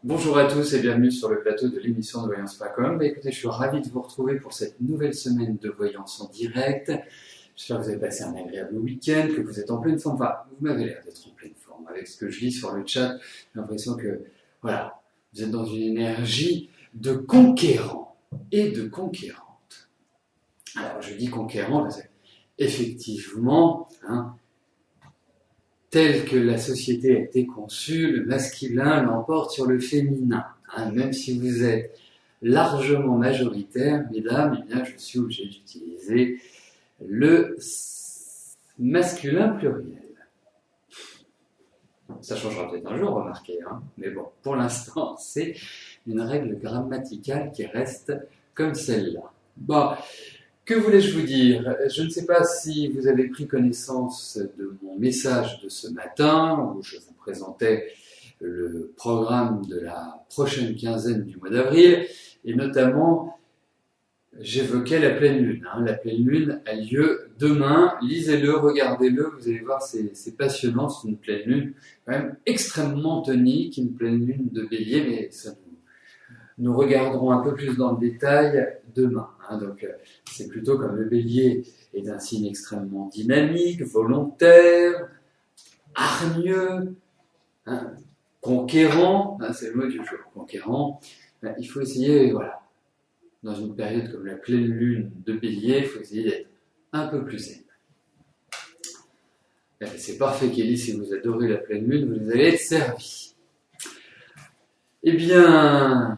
Bonjour à tous et bienvenue sur le plateau de l'émission de voyance.com. Écoutez, je suis ravi de vous retrouver pour cette nouvelle semaine de voyance en direct. J'espère que vous avez passé un agréable week-end, que vous êtes en pleine forme. Enfin, vous m'avez l'air d'être en pleine forme. Avec ce que je lis sur le chat, j'ai l'impression que, voilà, vous êtes dans une énergie de conquérant et de conquérante. Alors, je dis conquérant parce que, effectivement, tel que la société a été conçue, le masculin l'emporte sur le féminin. Même si vous êtes largement majoritaire, mesdames, eh bien, je suis obligé d'utiliser le masculin pluriel. Ça changera peut-être un jour, remarquez, mais bon, pour l'instant, c'est une règle grammaticale qui reste comme celle-là. Bon. Que voulais-je vous dire? Je ne sais pas si vous avez pris connaissance de mon message de ce matin, où je vous présentais le programme de la prochaine quinzaine du mois d'avril, et notamment, j'évoquais la pleine lune. La pleine lune a lieu demain. Lisez-le, regardez-le, vous allez voir, c'est passionnant. C'est une pleine lune quand même extrêmement tonique, une pleine lune de Bélier, mais ça nous regarderons un peu plus dans le détail demain. Donc, c'est plutôt comme le Bélier est un signe extrêmement dynamique, volontaire, hargneux, conquérant, c'est le mot du jour, conquérant. Il faut essayer, voilà, dans une période comme la pleine lune de Bélier, il faut essayer d'être un peu plus zen. C'est parfait, Kelly, si vous adorez la pleine lune, vous allez être servi. Eh bien,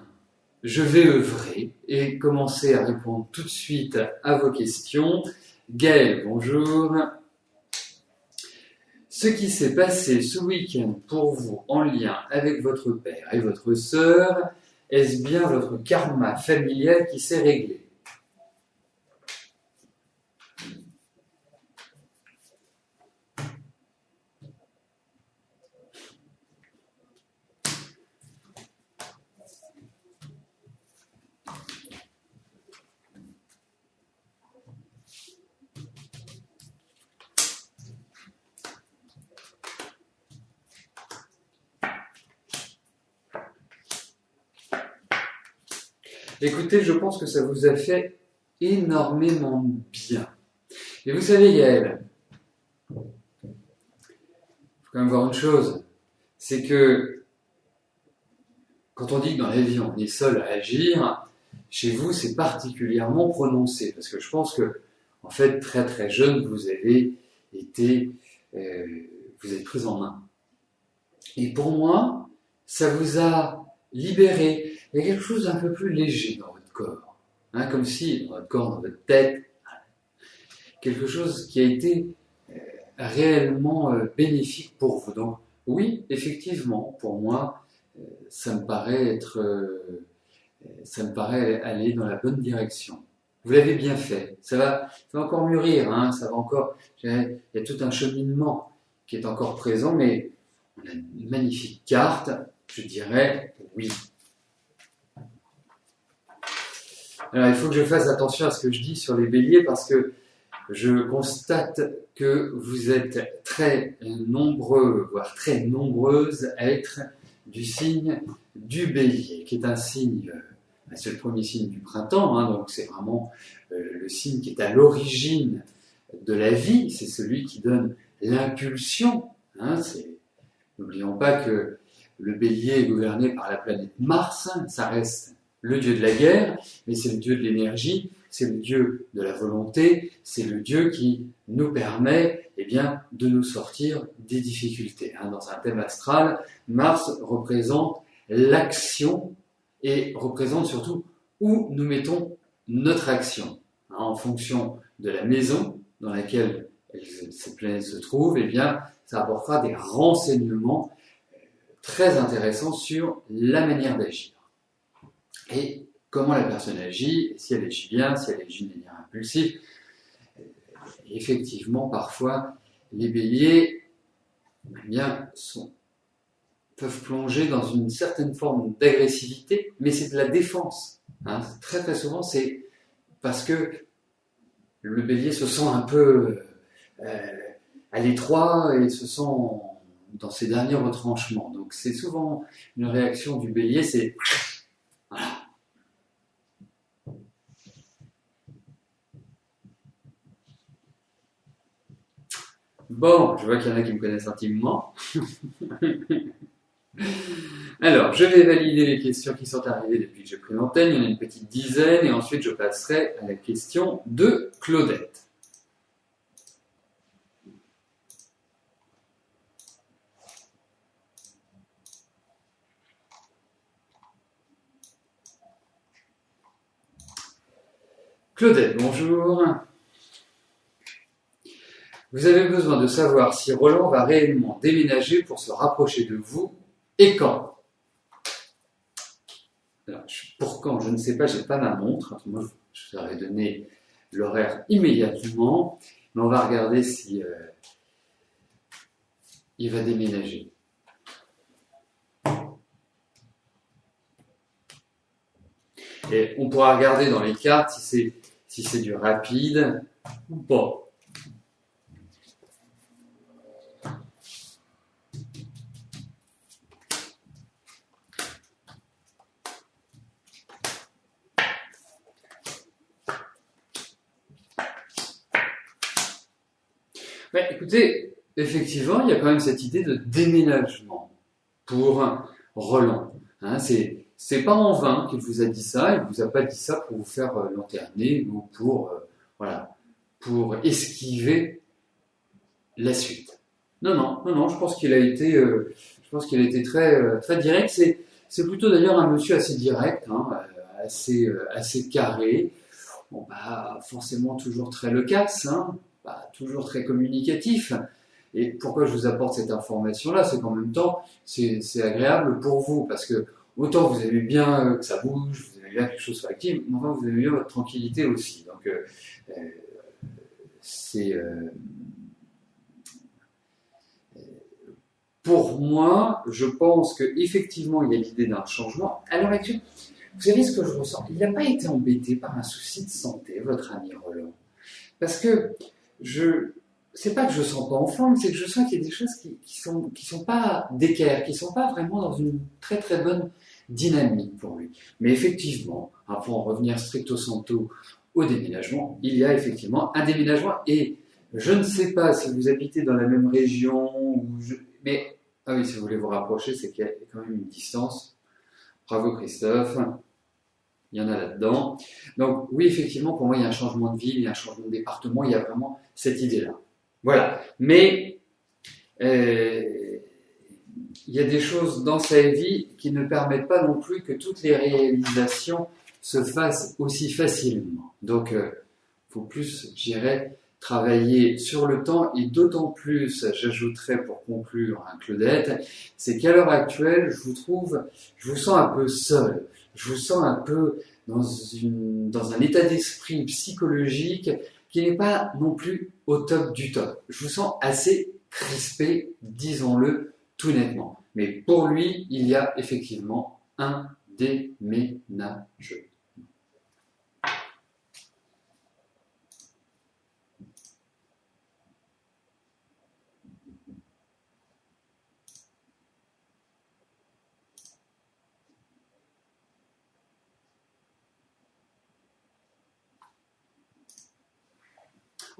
je vais œuvrer et commencer à répondre tout de suite à vos questions. Gaël, bonjour. Ce qui s'est passé ce week-end pour vous en lien avec votre père et votre sœur, est-ce bien votre karma familial qui s'est réglé? Écoutez, je pense que ça vous a fait énormément bien. Et vous savez, Yael, il faut quand même voir une chose, c'est que quand on dit que dans la vie on est seul à agir, chez vous c'est particulièrement prononcé, parce que je pense que, en fait, très très jeune, vous avez été, vous êtes pris en main. Et pour moi, ça vous a libéré. Il y a quelque chose d'un peu plus léger dans votre corps, comme si, dans votre corps, dans votre tête, quelque chose qui a été réellement bénéfique pour vous. Donc, oui, effectivement, pour moi, ça me paraît aller dans la bonne direction. Vous l'avez bien fait. Ça va encore mûrir, ça va encore. Il y a tout un cheminement qui est encore présent, mais on a une magnifique carte. Je dirais oui. Alors, il faut que je fasse attention à ce que je dis sur les béliers parce que je constate que vous êtes très nombreux, voire très nombreuses à être du signe du bélier, qui est un signe, c'est le premier signe du printemps, donc c'est vraiment le signe qui est à l'origine de la vie, c'est celui qui donne l'impulsion. N'oublions pas que le bélier est gouverné par la planète Mars, ça reste le dieu de la guerre, mais c'est le dieu de l'énergie, c'est le dieu de la volonté, c'est le dieu qui nous permet de nous sortir des difficultés. Dans un thème astral, Mars représente l'action et représente surtout où nous mettons notre action. En fonction de la maison dans laquelle cette planète se trouve, ça apportera des renseignements très intéressants sur la manière d'agir. Et comment la personne agit, si elle agit bien, si elle agit de manière impulsive. Effectivement, parfois, les béliers peuvent plonger dans une certaine forme d'agressivité, mais c'est de la défense. Très très souvent, c'est parce que le bélier se sent un peu à l'étroit et se sent dans ses derniers retranchements. Donc c'est souvent une réaction du bélier, c'est voilà. Bon, je vois qu'il y en a qui me connaissent intimement. Alors, je vais valider les questions qui sont arrivées depuis que j'ai pris l'antenne. Il y en a une petite dizaine et ensuite je passerai à la question de Claudette. Claudette, bonjour. Vous avez besoin de savoir si Roland va réellement déménager pour se rapprocher de vous et quand. Alors, pour quand, je ne sais pas, j'ai pas ma montre. Moi, je vous aurais donné l'horaire immédiatement, mais on va regarder si il va déménager. Et on pourra regarder dans les cartes si c'est du rapide ou pas. Ouais, écoutez, effectivement, il y a quand même cette idée de déménagement pour Roland. Hein, c'est pas en vain qu'il vous a dit ça. Il vous a pas dit ça pour vous faire lanterner ou pour voilà, pour esquiver la suite. Non, non, non, non. Je pense qu'il a été très direct. C'est plutôt d'ailleurs un monsieur assez direct, hein, assez carré. Bon, bah, forcément toujours très loquace, hein, bah, toujours très communicatif. Et pourquoi je vous apporte cette information-là, c'est qu'en même temps, c'est agréable pour vous, parce que autant vous aimez bien que ça bouge, vous aimez bien que quelque chose soit actif, mais enfin vous aimez bien votre tranquillité aussi. Donc c'est pour moi, je pense qu'effectivement il y a l'idée d'un changement. À l'heure actuelle, vous savez ce que je ressens? Il n'a pas été embêté par un souci de santé, votre ami Roland. Parce que c'est pas que je sens pas en forme, c'est que je sens qu'il y a des choses qui sont pas d'équerre, qui sont pas vraiment dans une très très bonne dynamique pour lui. Mais effectivement, pour en revenir stricto sensu au déménagement, il y a effectivement un déménagement et je ne sais pas si vous habitez dans la même région, mais ah oui, si vous voulez vous rapprocher, c'est qu'il y a quand même une distance. Bravo Christophe. Il y en a là-dedans. Donc oui, effectivement, pour moi, il y a un changement de ville, il y a un changement de département, il y a vraiment cette idée-là. Voilà. Mais il y a des choses dans sa vie qui ne permettent pas non plus que toutes les réalisations se fassent aussi facilement. Donc, il faut plus, je dirais, travailler sur le temps et d'autant plus, j'ajouterais pour conclure, hein, Claudette, c'est qu'à l'heure actuelle, je vous sens un peu seul. Je vous sens un peu dans un état d'esprit psychologique qui n'est pas non plus au top du top. Je vous sens assez crispé, disons-le tout nettement. Mais pour lui, il y a effectivement un déménagement.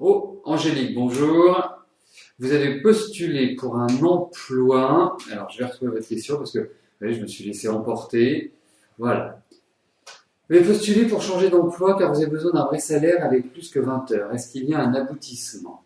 Oh, Angélique, bonjour. Vous avez postulé pour un emploi. Alors, je vais retrouver votre question parce que vous voyez, je me suis laissé emporter. Voilà. Vous avez postulé pour changer d'emploi car vous avez besoin d'un vrai salaire avec plus que 20 heures. Est-ce qu'il y a un aboutissement?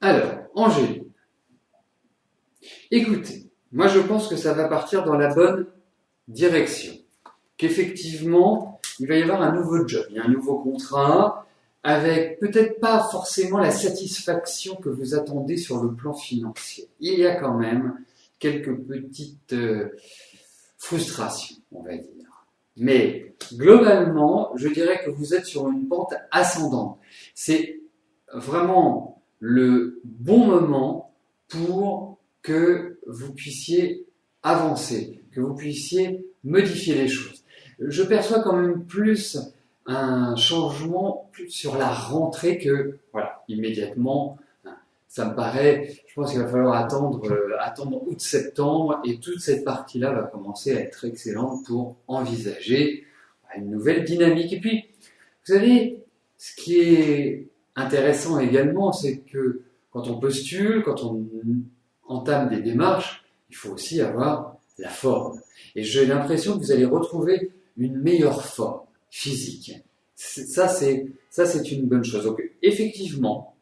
Alors, Angélique, écoutez, moi je pense que ça va partir dans la bonne direction. Qu'effectivement, il va y avoir un nouveau job, il y a un nouveau contrat, avec peut-être pas forcément la satisfaction que vous attendez sur le plan financier. Il y a quand même quelques petites frustrations, on va dire. Mais globalement, je dirais que vous êtes sur une pente ascendante. C'est vraiment le bon moment pour que vous puissiez avancer, que vous puissiez modifier les choses. Je perçois quand même plus un changement plus sur la rentrée que, voilà, immédiatement. Ça me paraît, je pense qu'il va falloir attendre août-septembre et toute cette partie-là va commencer à être excellente pour envisager une nouvelle dynamique. Et puis, vous savez, ce qui est intéressant également, c'est que quand on postule, quand on entame des démarches, il faut aussi avoir la forme. Et j'ai l'impression que vous allez retrouver une meilleure forme physique. Ça, c'est une bonne chose. Donc, effectivement,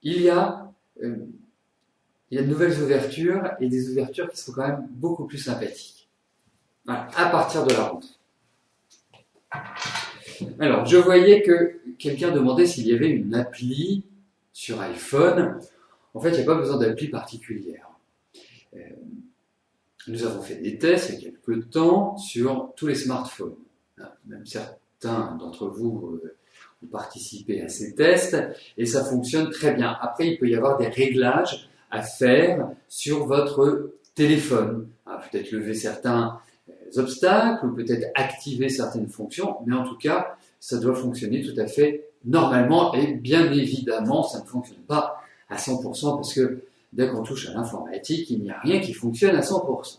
il y a de nouvelles ouvertures et des ouvertures qui sont quand même beaucoup plus sympathiques. Voilà, à partir de la rentrée. Alors, je voyais que quelqu'un demandait s'il y avait une appli sur iPhone. En fait, il n'y a pas besoin d'appli particulière. Nous avons fait des tests il y a quelques temps sur tous les smartphones. Même certains d'entre vous ont participé à ces tests et ça fonctionne très bien. Après, il peut y avoir des réglages à faire sur votre téléphone. Peut-être lever certains obstacles ou peut-être activer certaines fonctions, mais en tout cas, ça doit fonctionner tout à fait normalement et bien évidemment, ça ne fonctionne pas à 100% parce que dès qu'on touche à l'informatique, il n'y a rien qui fonctionne à 100%.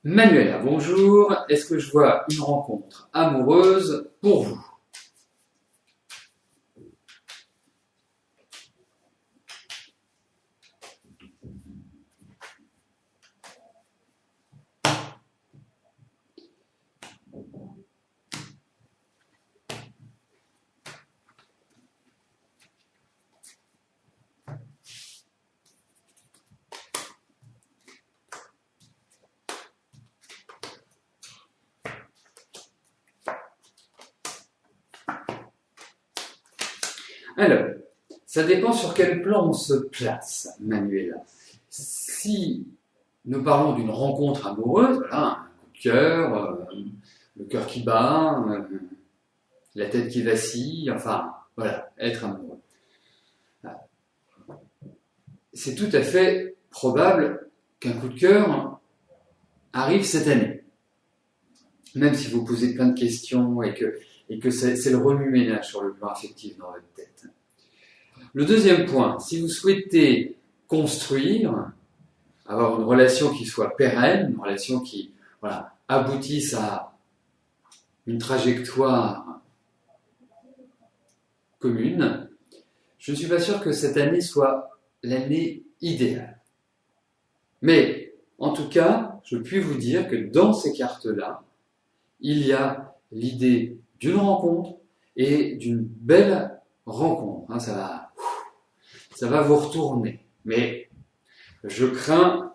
Manuela, bonjour. Est-ce que je vois une rencontre amoureuse pour vous? Alors, ça dépend sur quel plan on se place, Manuela. Si nous parlons d'une rencontre amoureuse, voilà, un coup de cœur, le cœur qui bat, la tête qui vacille, enfin, voilà, être amoureux. C'est tout à fait probable qu'un coup de cœur arrive cette année. Même si vous posez plein de questions et que c'est le remue-ménage sur le plan affectif dans votre tête. Le deuxième point, si vous souhaitez construire, avoir une relation qui soit pérenne, une relation qui aboutisse à une trajectoire commune, je ne suis pas sûr que cette année soit l'année idéale. Mais, en tout cas, je puis vous dire que dans ces cartes-là, il y a l'idée d'une rencontre et d'une belle rencontre. Ça va vous retourner. Mais je crains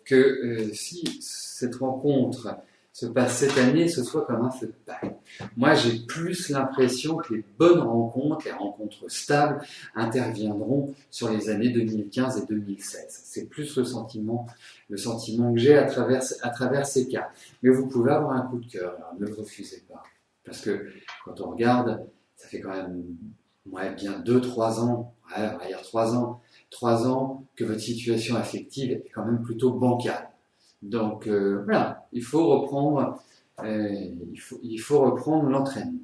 que si cette rencontre se passe cette année, ce soit comme un feu de paille. Moi, j'ai plus l'impression que les bonnes rencontres, les rencontres stables, interviendront sur les années 2015 et 2016. C'est plus le sentiment que j'ai à travers ces cas. Mais vous pouvez avoir un coup de cœur, alors ne le refusez pas. Parce que quand on regarde, ça fait quand même bien 2-3 ans, on va dire 3 ans que votre situation affective est quand même plutôt bancale. Donc voilà, il faut reprendre l'entraînement.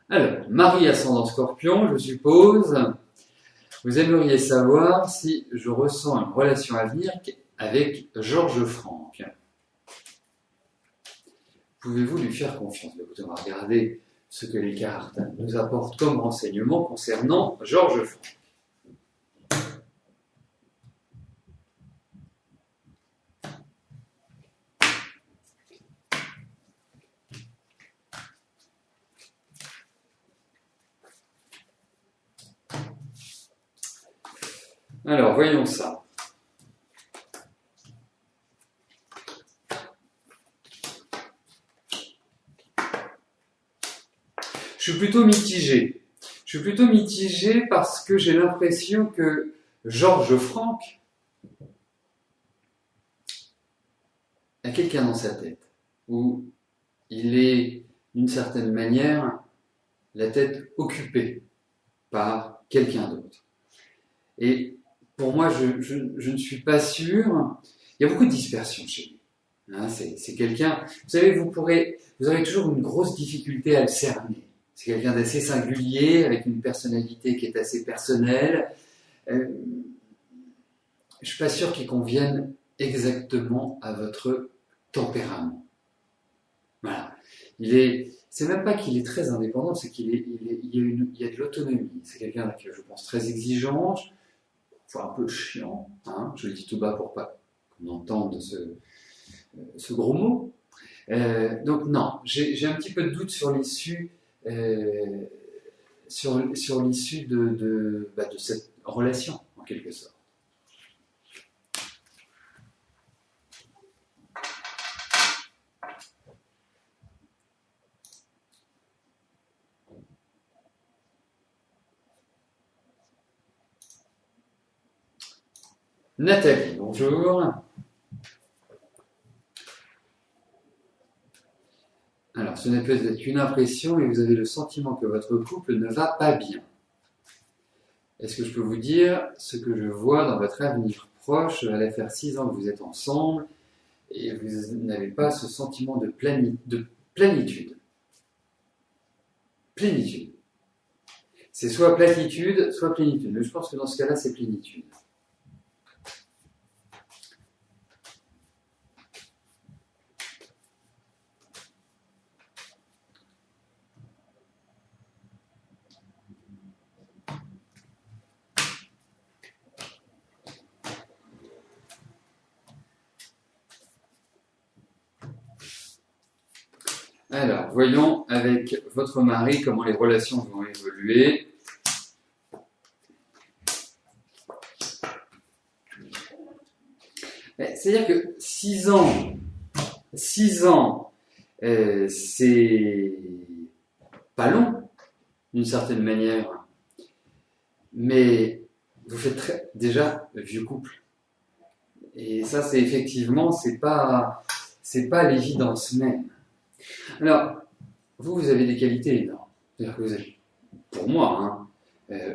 Alors, Marie ascendant Scorpion, je suppose, vous aimeriez savoir si je ressens une relation à venir avec Georges Franck. Pouvez-vous lui faire confiance? Écoutez, on va regarder ce que les cartes nous apportent comme renseignement concernant Georges Franck. Alors, voyons ça. Je suis plutôt mitigé. Je suis plutôt mitigé parce que j'ai l'impression que Georges Franck a quelqu'un dans sa tête, où il est, d'une certaine manière, la tête occupée par quelqu'un d'autre. Et pour moi, je ne suis pas sûr. Il y a beaucoup de dispersion chez lui. Hein, c'est quelqu'un. Vous savez, vous aurez toujours une grosse difficulté à le cerner. C'est quelqu'un d'assez singulier, avec une personnalité qui est assez personnelle. Je ne suis pas sûr qu'il convienne exactement à votre tempérament. Voilà. C'est même pas qu'il est très indépendant, c'est il y a de l'autonomie. C'est quelqu'un qui, je pense, très exigeant, voire un peu chiant. Hein, je le dis tout bas pour pas qu'on entende ce gros mot. Donc non, j'ai un petit peu de doute sur l'issue, sur l'issue de cette relation, en quelque sorte. Nathalie, bonjour. Alors, ce n'est peut-être qu'une impression et vous avez le sentiment que votre couple ne va pas bien. Est-ce que je peux vous dire ce que je vois dans votre avenir proche? Ça va faire 6 ans que vous êtes ensemble et vous n'avez pas ce sentiment de plénitude. Plénitude. C'est soit platitude, soit plénitude. Mais je pense que dans ce cas-là, c'est plénitude. Alors, voyons avec votre mari comment les relations vont évoluer. C'est-à-dire que 6 ans, c'est pas long, d'une certaine manière, mais vous faites déjà vieux couple. Et ça, c'est effectivement, c'est pas l'évidence même. Alors, vous avez des qualités énormes. C'est-à-dire que vous avez, pour moi,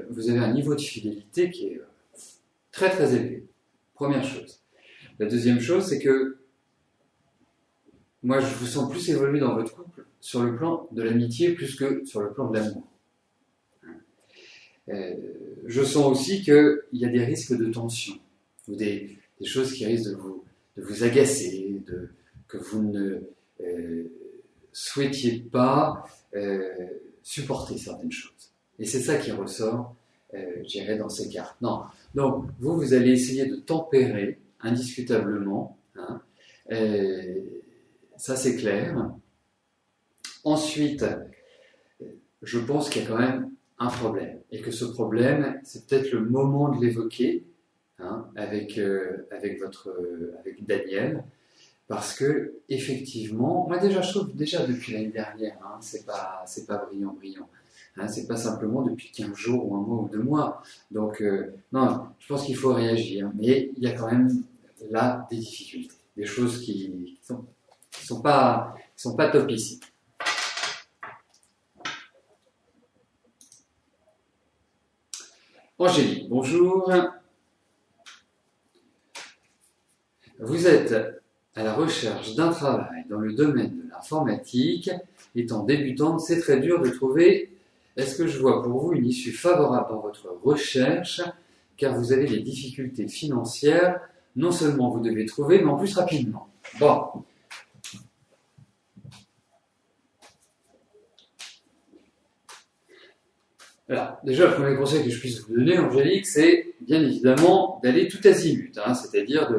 vous avez un niveau de fidélité qui est très très élevé. Première chose. La deuxième chose, c'est que moi, je vous sens plus évoluer dans votre couple sur le plan de l'amitié plus que sur le plan de l'amour. Je sens aussi qu'il y a des risques de tension, ou des choses qui risquent de vous agacer, que vous ne souhaitiez pas supporter certaines choses. Et c'est ça qui ressort, je dirais, dans ces cartes. Non. Donc, vous allez essayer de tempérer, indiscutablement. Hein, ça, c'est clair. Ensuite, je pense qu'il y a quand même un problème. Et que ce problème, c'est peut-être le moment de l'évoquer avec Daniel. Parce que, effectivement, moi déjà, je trouve déjà depuis l'année dernière, c'est pas brillant. C'est pas simplement depuis 15 jours ou un mois ou 2 mois. Donc, non, je pense qu'il faut réagir. Mais il y a quand même là des difficultés, des choses qui sont pas top ici. Angélique, bonjour. Vous êtes à la recherche d'un travail dans le domaine de l'informatique. Étant débutante, c'est très dur de trouver. Est-ce que je vois pour vous une issue favorable dans votre recherche, car vous avez des difficultés financières, non seulement vous devez trouver, mais en plus rapidement. Bon. Alors, déjà, le premier conseil que je puisse vous donner, Angélique, c'est bien évidemment d'aller tout azimut, c'est-à-dire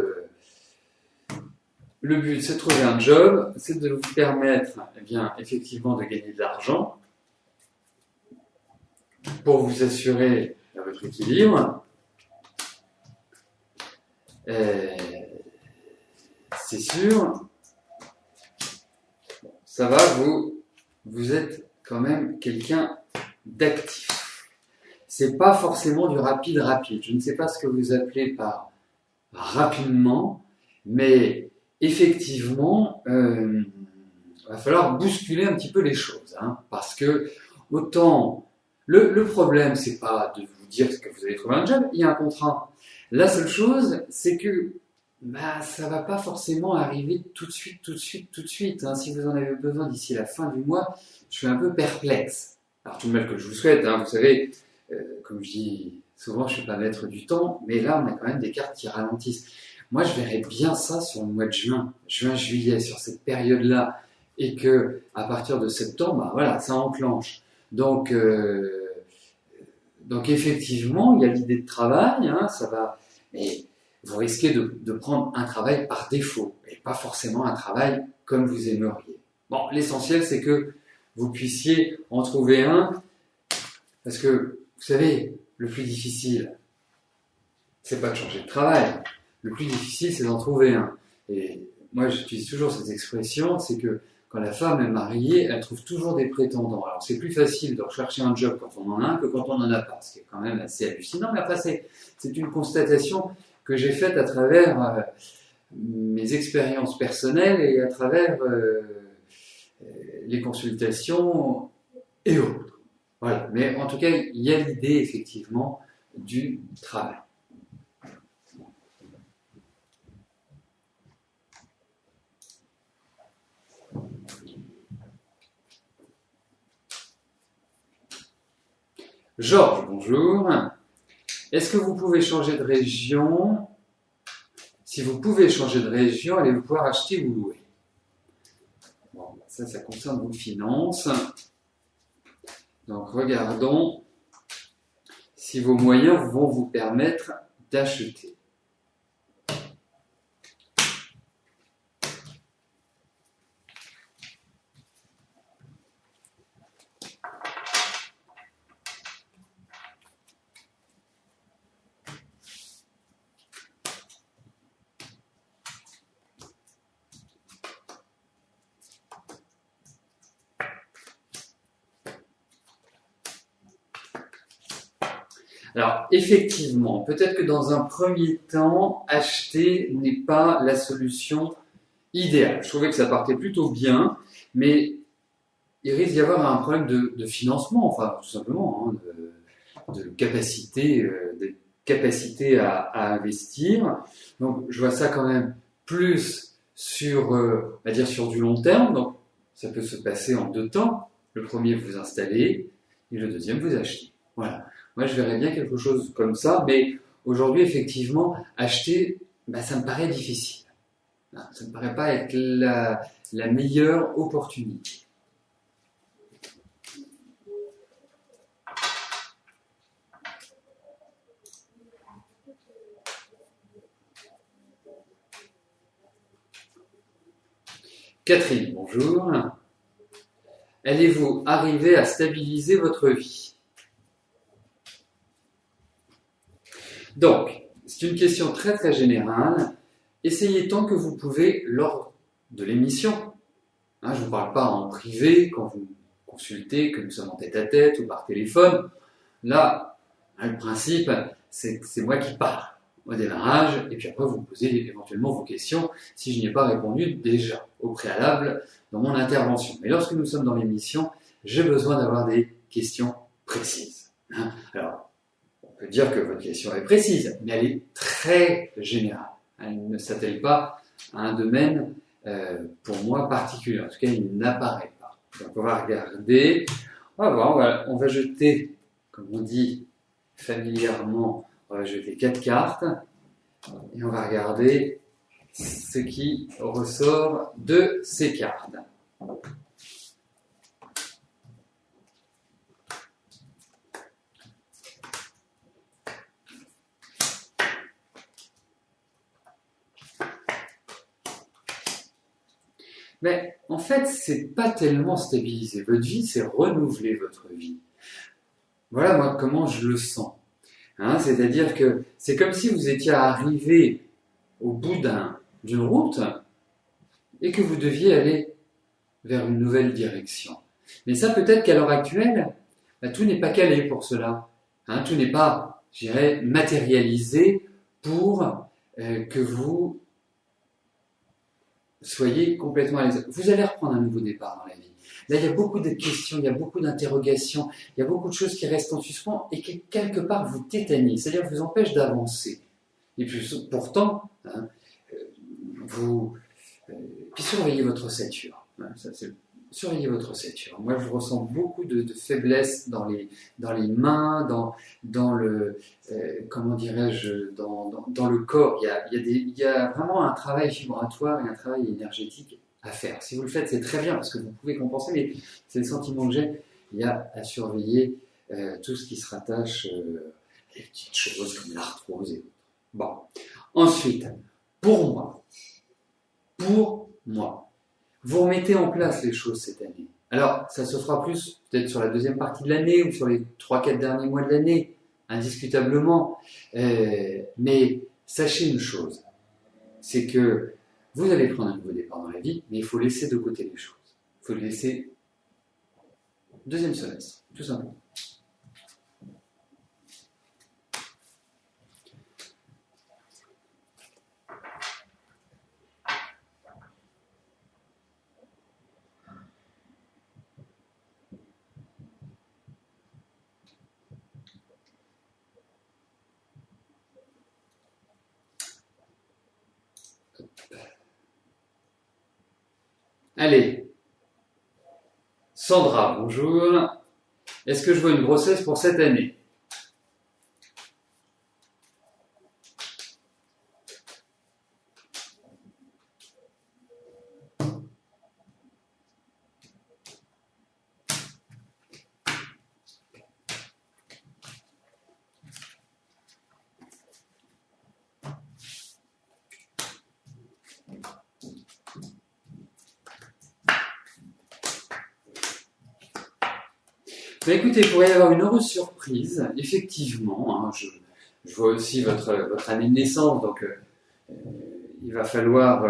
le but, c'est de trouver un job, c'est de vous permettre, effectivement, de gagner de l'argent pour vous assurer votre équilibre. Euh, c'est sûr, ça va, vous êtes quand même quelqu'un d'actif. C'est pas forcément du rapide. Je ne sais pas ce que vous appelez par rapidement, mais effectivement, va falloir bousculer un petit peu les choses, hein, parce que autant le problème, c'est pas de vous dire que vous allez trouver un job, il y a un contrat. La seule chose, c'est que ça va pas forcément arriver tout de suite. Hein. Si vous en avez besoin d'ici la fin du mois, je suis un peu perplexe. Alors tout le mal que je vous souhaite, hein, vous savez, comme je dis souvent, je suis pas maître du temps, mais là, on a quand même des cartes qui ralentissent. Moi, je verrais bien ça sur le mois de juillet, sur cette période-là, et que à partir de septembre, voilà, ça enclenche. Donc effectivement, il y a l'idée de travail, hein, ça va, mais vous risquez de prendre un travail par défaut, et pas forcément un travail comme vous aimeriez. Bon, l'essentiel, c'est que vous puissiez en trouver un, parce que, vous savez, le plus difficile, c'est pas de changer de travail. Le plus difficile, c'est d'en trouver un. Et moi, j'utilise toujours cette expression, c'est que quand la femme est mariée, elle trouve toujours des prétendants. Alors, c'est plus facile de rechercher un job quand on en a un que quand on n'en a pas, ce qui est quand même assez hallucinant. Mais enfin, c'est une constatation que j'ai faite à travers mes expériences personnelles et à travers les consultations et autres. Voilà. Mais en tout cas, il y a l'idée, effectivement, du travail. Georges, bonjour. Est-ce que vous pouvez changer de région? Si vous pouvez changer de région, allez-vous pouvoir acheter ou louer? Bon, ça concerne vos finances. Donc, regardons si vos moyens vont vous permettre d'acheter. Alors, effectivement, peut-être que dans un premier temps, acheter n'est pas la solution idéale. Je trouvais que ça partait plutôt bien, mais il risque d'y avoir un problème de financement, enfin, tout simplement, hein, de capacité à investir. Donc, je vois ça quand même plus sur, on va dire, sur du long terme. Donc, ça peut se passer en 2 temps. Le premier, vous installez, et le deuxième, vous achetez. Voilà. Moi, je verrais bien quelque chose comme ça, mais aujourd'hui, effectivement, acheter, ça me paraît difficile. Ça ne me paraît pas être la meilleure opportunité. Catherine, bonjour. Allez-vous arriver à stabiliser votre vie? Donc, c'est une question très très générale. Essayez tant que vous pouvez lors de l'émission. Hein, je ne vous parle pas en privé quand vous consultez, que nous sommes en tête-à-tête ou par téléphone. Là, le principe, c'est moi qui parle au démarrage, et puis après vous me posez éventuellement vos questions si je n'y ai pas répondu déjà au préalable dans mon intervention. Mais lorsque nous sommes dans l'émission, j'ai besoin d'avoir des questions précises. Hein. Alors, on peut dire que votre question est précise, mais elle est très générale. Elle ne s'attelle pas à un domaine, pour moi, particulier. En tout cas, il n'apparaît pas. Donc, on va regarder. On va voir, on va jeter, comme on dit familièrement, on va jeter 4 cartes et on va regarder ce qui ressort de ces cartes. Mais en fait, c'est pas tellement stabiliser votre vie, c'est renouveler votre vie. Voilà moi comment je le sens. Hein, c'est-à-dire que c'est comme si vous étiez arrivé au bout d'une route et que vous deviez aller vers une nouvelle direction. Mais ça, peut-être qu'à l'heure actuelle, tout n'est pas calé pour cela. Hein, tout n'est pas, je dirais, matérialisé pour que vous soyez complètement à l'aise. Vous allez reprendre un nouveau départ dans la vie. Là, il y a beaucoup de questions, il y a beaucoup d'interrogations, il y a beaucoup de choses qui restent en suspens et qui, quelque part, vous tétanisent, c'est-à-dire vous empêchent d'avancer. Et puis, pourtant, hein, puis surveillez votre ossature. Hein, surveillez votre ossature. Moi, je ressens beaucoup de faiblesse dans les mains, dans le, comment dirais-je, dans le corps. Il y a vraiment un travail vibratoire et un travail énergétique à faire. Si vous le faites, c'est très bien parce que vous pouvez compenser, mais c'est le sentiment que j'ai. Il y a à surveiller tout ce qui se rattache à des petites choses comme l'arthrose et autres. Bon. Ensuite, pour moi, vous remettez en place les choses cette année. Alors, ça se fera plus peut-être sur la deuxième partie de l'année ou sur les 3-4 derniers mois de l'année, indiscutablement. Mais sachez une chose, c'est que vous allez prendre un nouveau départ dans la vie, mais il faut laisser de côté les choses. Il faut le laisser deuxième semestre, tout simplement. Allez, Sandra, bonjour. Est-ce que je vois une grossesse pour cette année? Ben écoutez, il pourrait y avoir une heureuse surprise, effectivement. Hein, je vois aussi votre année de naissance, donc il va falloir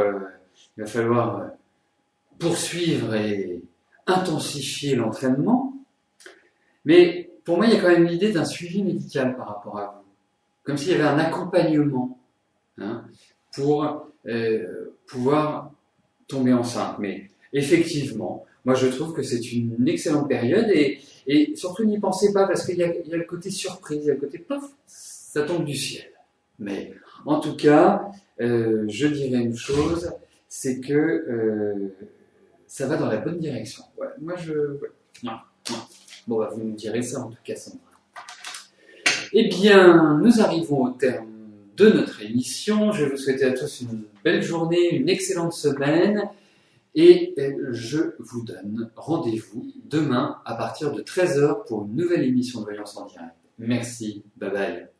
poursuivre et intensifier l'entraînement. Mais pour moi, il y a quand même l'idée d'un suivi médical par rapport à vous. Comme s'il y avait un accompagnement, hein, pour pouvoir tomber enceinte. Mais effectivement, moi je trouve que c'est une excellente période et surtout n'y pensez pas parce qu'il y a le côté surprise, il y a le côté pof, ça tombe du ciel. Mais en tout cas, je dirais une chose, c'est que ça va dans la bonne direction. Ouais, moi je... Ouais. Non. Bon, bah, vous nous direz ça en tout cas, Sandra. Eh bien, nous arrivons au terme de notre émission. Je vais vous souhaiter à tous une belle journée, une excellente semaine. Et je vous donne rendez-vous demain à partir de 13h pour une nouvelle émission de Voyance en direct. Merci, bye bye.